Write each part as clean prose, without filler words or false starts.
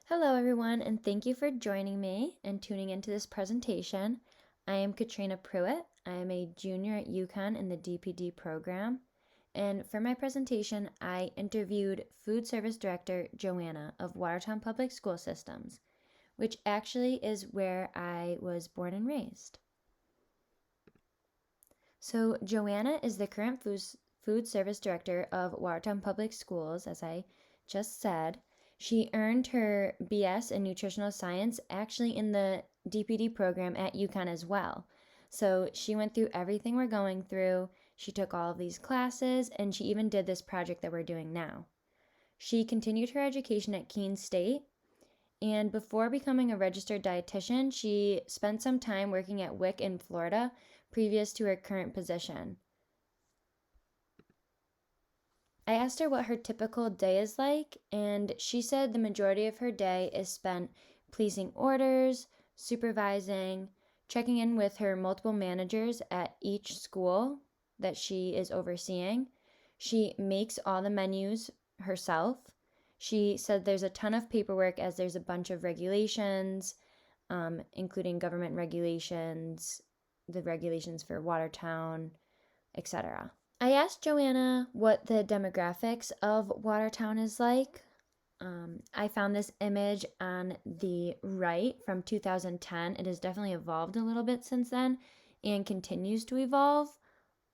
Hello everyone, and thank you for joining me and tuning into this presentation. I am Katrina Pruitt. I am a junior at UConn in the DPD program. And for my presentation, I interviewed Food Service Director Joanna of Watertown Public School Systems, which actually is where I was born and raised. So Joanna is the current Food Service Director of Watertown Public Schools, as I just said. She earned her BS in nutritional science actually in the DPD program at UConn as well. So she went through everything we're going through. She took all of these classes, and she even did this project that we're doing now. She continued her education at Keene State, and before becoming a registered dietitian, she spent some time working at WIC in Florida previous to her current position. I asked her what her typical day is like, and she said the majority of her day is spent placing orders, supervising, checking in with her multiple managers at each school that she is overseeing. She makes all the menus herself. She said there's a ton of paperwork as there's a bunch of regulations, including government regulations, the regulations for Watertown, etc. I asked Joanna what the demographics of Watertown is like. I found this image on the right from 2010. It has definitely evolved a little bit since then and continues to evolve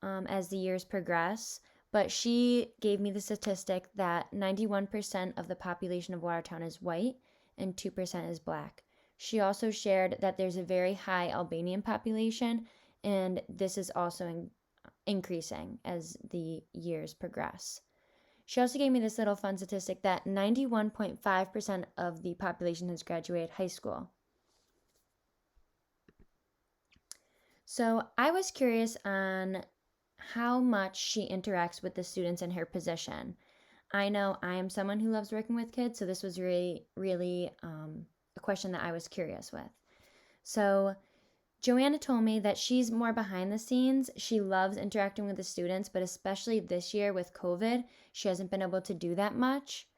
as the years progress. But she gave me the statistic that 91% of the population of Watertown is white and 2% is black. She also shared that there's a very high Albanian population, and this is also increasing as the years progress. She also gave me this little fun statistic that 91.5% of the population has graduated high school. So I was curious on how much she interacts with the students in her position. I know I am someone who loves working with kids, so this was really a question that I was curious with. So Joanna told me that she's more behind the scenes. She loves interacting with the students, but especially this year with COVID, she hasn't been able to do that much.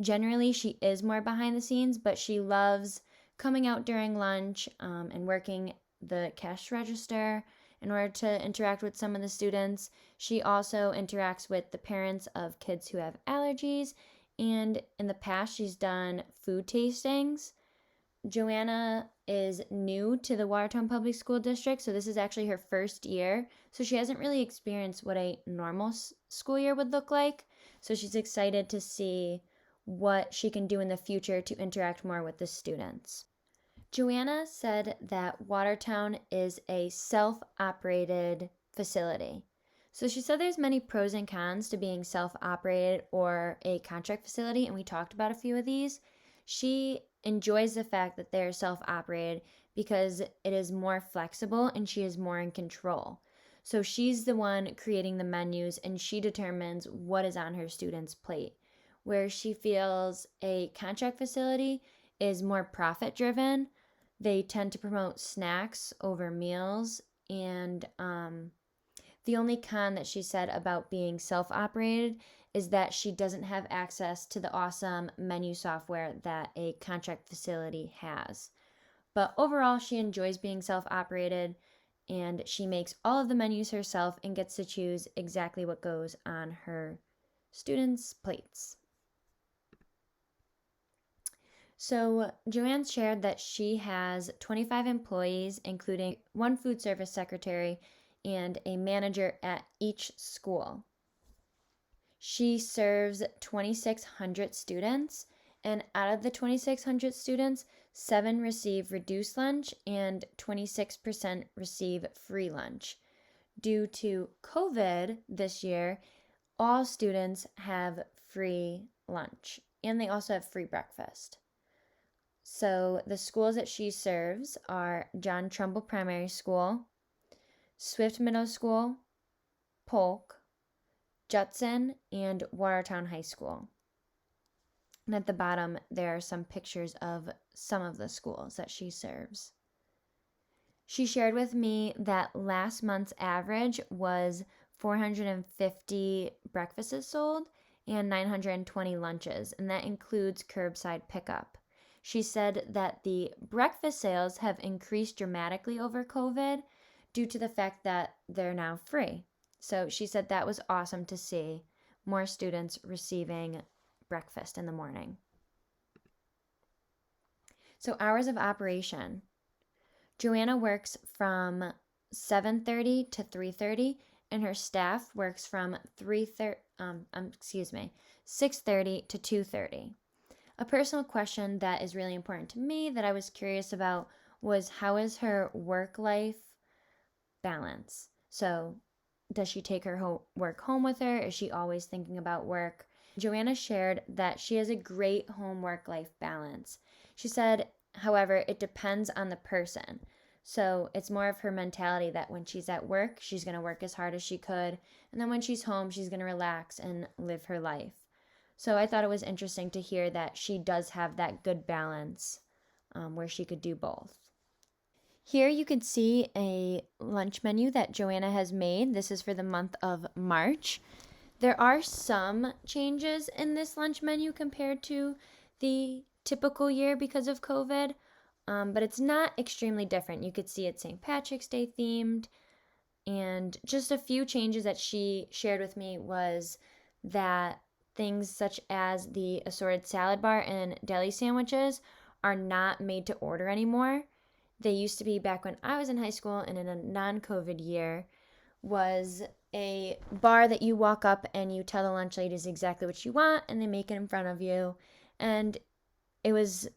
Generally, she is more behind the scenes, but she loves coming out during lunch and working the cash register in order to interact with some of the students. She also interacts with the parents of kids who have allergies, and in the past, she's done food tastings. Joanna is new to the Watertown Public School District, so this is actually her first year. So she hasn't really experienced what a normal school year would look like. So she's excited to see what she can do in the future to interact more with the students. Joanna said that Watertown is a self-operated facility. So she said there's many pros and cons to being self-operated or a contract facility, and we talked about a few of these. She enjoys the fact that they're self-operated because it is more flexible and she is more in control. So she's the one creating the menus and she determines what is on her students' plate. Where she feels a contract facility is more profit driven. They tend to promote snacks over meals, and the only con that she said about being self-operated is that she doesn't have access to the awesome menu software that a contract facility has. But overall, she enjoys being self-operated, and she makes all of the menus herself and gets to choose exactly what goes on her students' plates. So Joanne shared that she has 25 employees, including one food service secretary and a manager at each school. She serves 2,600 students, and out of the 2,600 students, 7 receive reduced lunch and 26% receive free lunch. Due to COVID this year, all students have free lunch, and they also have free breakfast. So the schools that she serves are John Trumbull Primary School, Swift Middle School, Polk, Judson, and Watertown High School. And at the bottom, there are some pictures of some of the schools that she serves. She shared with me that last month's average was 450 breakfasts sold and 920 lunches, and that includes curbside pickup. she said that the breakfast sales have increased dramatically over COVID due to the fact that they're now free. So she said that was awesome to see more students receiving breakfast in the morning. So hours of operation. Joanna works from 7:30 to 3:30, and her staff works from 6:30 to 2:30. A personal question that is really important to me that I was curious about was, how is her work-life balance? So does she take her work home with her? Is she always thinking about work? Joanna shared that she has a great home work-life balance. She said, however, it depends on the person. So it's more of her mentality that when she's at work, she's going to work as hard as she could. And then when she's home, she's going to relax and live her life. So I thought it was interesting to hear that she does have that good balance where she could do both. Here you can see a lunch menu that Joanna has made. This is for the month of March. There are some changes in this lunch menu compared to the typical year because of COVID, but it's not extremely different. You could see it's St. Patrick's Day themed, and just a few changes that she shared with me was that things such as the assorted salad bar and deli sandwiches are not made to order anymore. They used to be back when I was in high school and in a non-COVID year, was a bar that you walk up and you tell the lunch ladies exactly what you want and they make it in front of you. And it was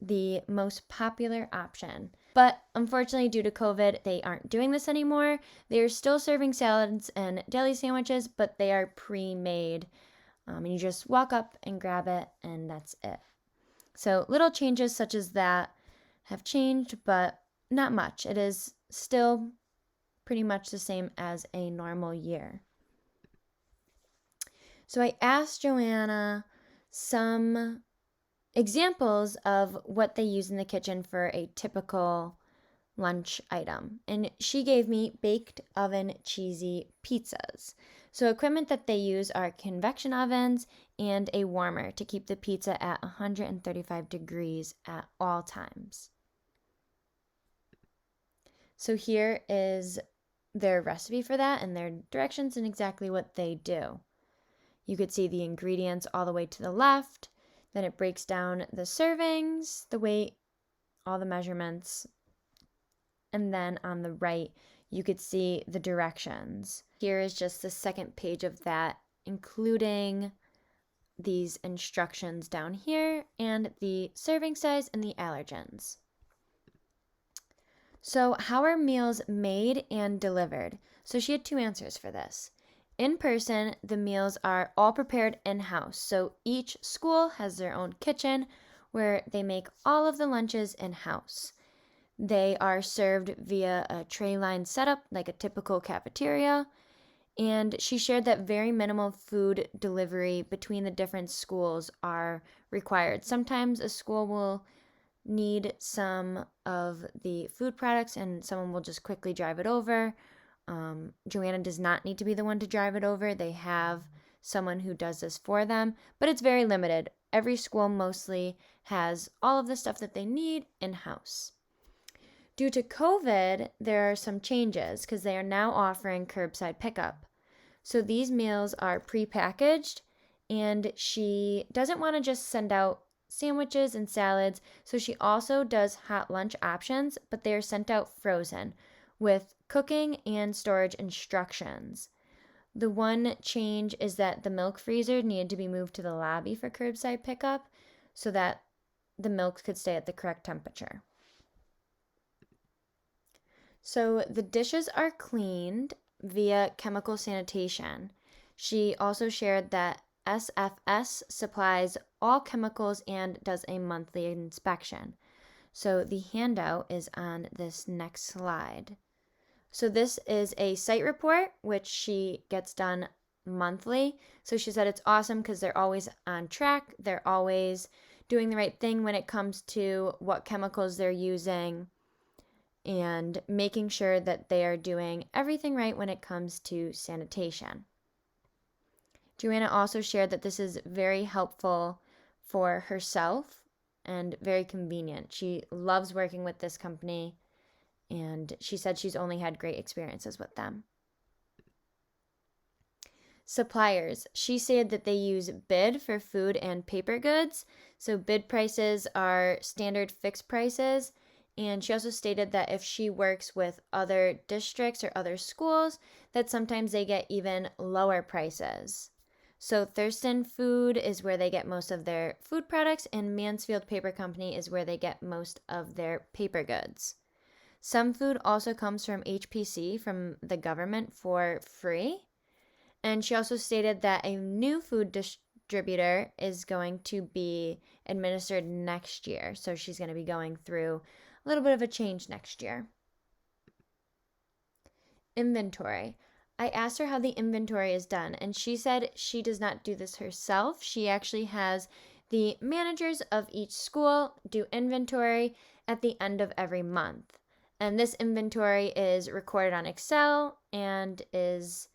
the most popular option. But unfortunately, due to COVID, they aren't doing this anymore. They're still serving salads and deli sandwiches, but they are pre-made. And you just walk up and grab it, and that's it. So little changes such as that have changed, but not much. It is still pretty much the same as a normal year. So I asked Joanna some examples of what they use in the kitchen for a typical lunch item. And she gave me baked oven cheesy pizzas. So equipment that they use are convection ovens and a warmer to keep the pizza at 135 degrees at all times. So here is their recipe for that and their directions and exactly what they do. You could see the ingredients all the way to the left. Then it breaks down the servings, the weight, all the measurements. And then on the right, you could see the directions. Here is just the second page of that, including these instructions down here and the serving size and the allergens. So how are meals made and delivered? So she had two answers for this. In person, the meals are all prepared in-house. So each school has their own kitchen where they make all of the lunches in-house. They are served via a tray line setup like a typical cafeteria. And she shared that very minimal food delivery between the different schools are required. Sometimes a school will need some of the food products and someone will just quickly drive it over. Joanna does not need to be the one to drive it over. They have someone who does this for them, but it's very limited. Every school mostly has all of the stuff that they need in-house. Due to COVID, there are some changes because they are now offering curbside pickup. So these meals are prepackaged, and she doesn't want to just send out sandwiches and salads, so she also does hot lunch options, but they are sent out frozen with cooking and storage instructions. The one change is that the milk freezer needed to be moved to the lobby for curbside pickup so that the milk could stay at the correct temperature. So the dishes are cleaned via chemical sanitation. She also shared that SFS supplies all chemicals and does a monthly inspection. So the handout is on this next slide. So this is a site report, which she gets done monthly. So she said it's awesome because they're always on track. They're always doing the right thing when it comes to what chemicals they're using and making sure that they are doing everything right when it comes to sanitation. Joanna also shared that this is very helpful for herself and very convenient. She loves working with this company, and she said she's only had great experiences with them. Suppliers. She said that they use bid for food and paper goods. So bid prices are standard fixed prices. And she also stated that if she works with other districts or other schools, that sometimes they get even lower prices. So Thurston Food is where they get most of their food products, and Mansfield Paper Company is where they get most of their paper goods. Some food also comes from HPC, from the government, for free. And she also stated that a new food distributor is going to be administered next year. So she's going to be going through a little bit of a change next year. Inventory. I asked her how the inventory is done, and she said she does not do this herself. She actually has the managers of each school do inventory at the end of every month. And this inventory is recorded on Excel and is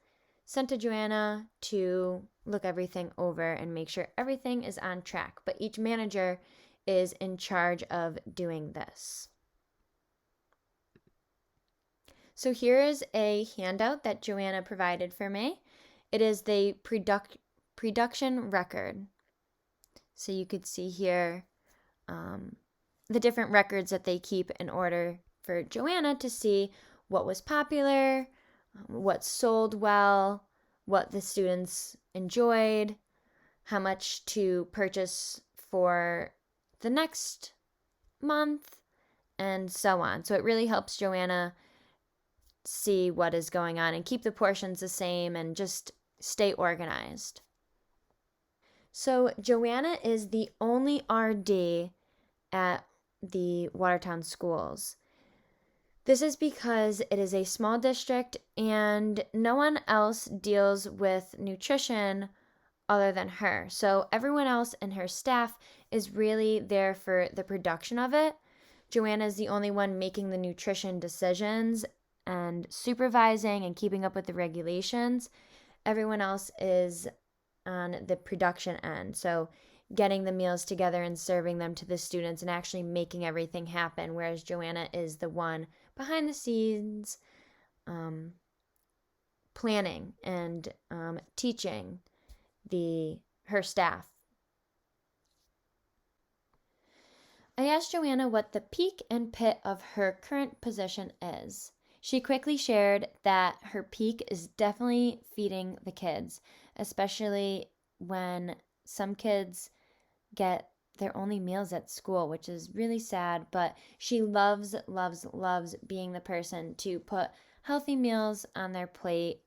sent to Joanna to look everything over and make sure everything is on track. But each manager is in charge of doing this. So here is a handout that Joanna provided for me. It is the production record. So you could see here the different records that they keep in order for Joanna to see what was popular, what sold well, what the students enjoyed, how much to purchase for the next month, and so on. So it really helps Joanna see what is going on and keep the portions the same and just stay organized. So Joanna is the only RD at the Watertown schools. This is because it is a small district and no one else deals with nutrition other than her. So everyone else in her staff is really there for the production of it. Joanna is the only one making the nutrition decisions and supervising and keeping up with the regulations. Everyone else is on the production end. So getting the meals together and serving them to the students and actually making everything happen, whereas Joanna is the one behind the scenes planning and teaching her staff. I asked Joanna what the peak and pit of her current position is. She quickly shared that her peak is definitely feeding the kids, especially when some kids get their only meals at school, which is really sad, but she loves being the person to put healthy meals on their plate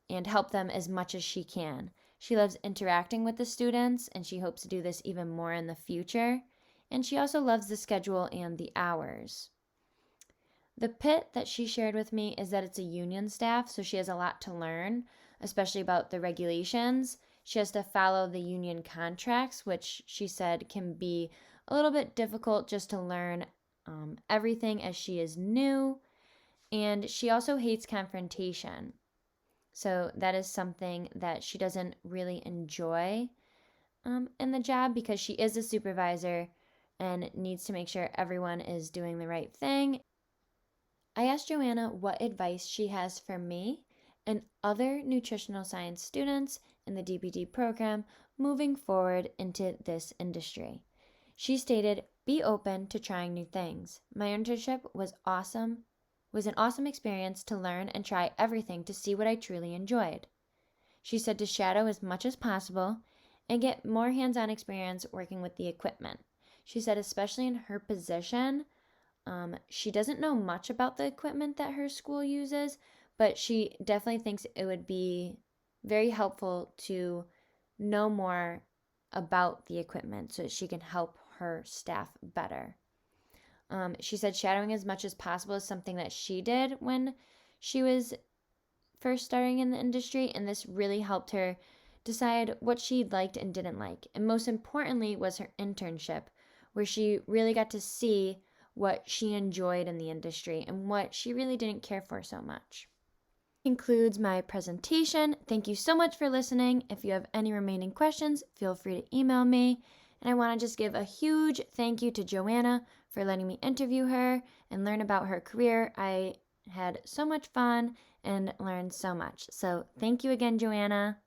and help them as much as she can. She loves interacting with the students, and she hopes to do this even more in the future. And she also loves the schedule and the hours. The pit that she shared with me is that it's a union staff, so she has a lot to learn, especially about the regulations. She has to follow the union contracts, which she said can be a little bit difficult just to learn everything as she is new. And she also hates confrontation. So that is something that she doesn't really enjoy in the job, because she is a supervisor and needs to make sure everyone is doing the right thing. I asked Joanna what advice she has for me and other nutritional science students in the DPD program moving forward into this industry. She stated, "Be open to trying new things. My internship was an awesome experience to learn and try everything to see what I truly enjoyed." She said to shadow as much as possible and get more hands-on experience working with the equipment. She said especially in her position, she doesn't know much about the equipment that her school uses, but she definitely thinks it would be very helpful to know more about the equipment so that she can help her staff better. She said shadowing as much as possible is something that she did when she was first starting in the industry, and this really helped her decide what she liked and didn't like. And most importantly was her internship, where she really got to see what she enjoyed in the industry and what she really didn't care for so much. Concludes my presentation. Thank you so much for listening. If you have any remaining questions, feel free to email me. And I want to just give a huge thank you to Joanna for letting me interview her and learn about her career. I had so much fun and learned so much. So thank you again, Joanna.